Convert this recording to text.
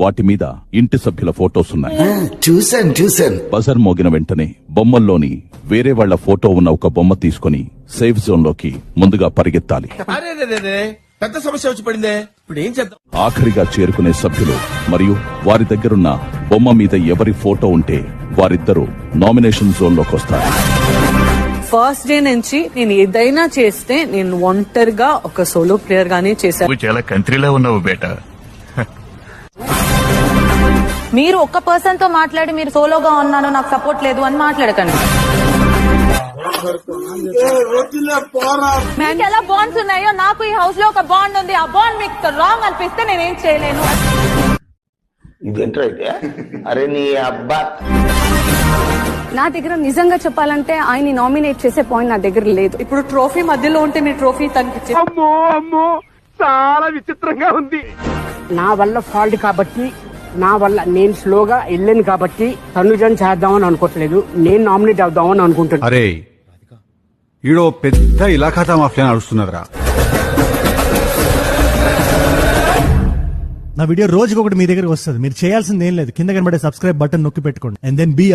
వాటి మీద ఇంటి సభ్యుల ఫోటోస్ ఉన్నాయి. చూశాను. బజర్ మోగిన వెంటనే బొమ్మల్లోని వేరే వాళ్ల ఫోటో ఉన్న ఒక బొమ్మ తీసుకుని సేఫ్ జోన్ లోకి ముందుగా పరిగెత్తాలి. పెద్ద సమస్య వచ్చి పడిందే, ఇప్పుడు ఏం చేద్దాం? ఆఖరిగా చేరుకునే సభ్యులు మరియు వారి దగ్గరున్న బొమ్మ మీద ఎవరి ఫోటో ఉంటే వారిద్దరూ నామినేషన్ జోన్ లోకి వస్తారు. ఫస్ట్ డే నుంచి నేను ఏదైనా చేస్తే నేను ఒంటరిగా ఒక సోలో ప్లేయర్ గానే చేశాను. చాలా కంట్రీలో ఉన్నావు బేటా. మీరు ఒక్క పర్సన్ తో మాట్లాడి మీరు సోలోగా ఉన్నాను నాకు సపోర్ట్ లేదు అని మాట్లాడకండి. మీకు ఎలా బాండ్స్ ఉన్నాయో నాకు ఈ హౌస్ లో ఒక బాండ్ ఉంది. ఆ బాండ్ మీకు రాంగ్ అనిపిస్తే నేనేం చేయలేను. అరే నీ అబ్బా, నా దగ్గర నిజంగా చెప్పాలంటే ఆయన్ని నామినేట్ చేసే పాయింట్ నా దగ్గర లేదు. ఇప్పుడు ట్రోఫీ మధ్యలో ఉంటే మీ ట్రోఫీ తనకి అమ్మో చాలా విచిత్రంగా ఉంది. నా వల్ల ఫాల్ట్ కాబట్టి, నా వల్ల నేను స్లోగా వెళ్ళాను కాబట్టి తనుజని చేద్దామని అనుకోవట్లేదు, నేను నామినేట్ అవుదామని అనుకుంటున్నాను. అరే ఈడో పెద్ద ఇలాఖాతా మాఫియా నడుస్తున్నదిరా. నా వీడియో రోజుకొకటి మీ దగ్గరికి వస్తుంది. మీరు చేయాల్సింది ఏం లేదు, కింద కనబడే సబ్స్క్రైబ్ బటన్ నొక్కి పెట్టుకోండి. And then be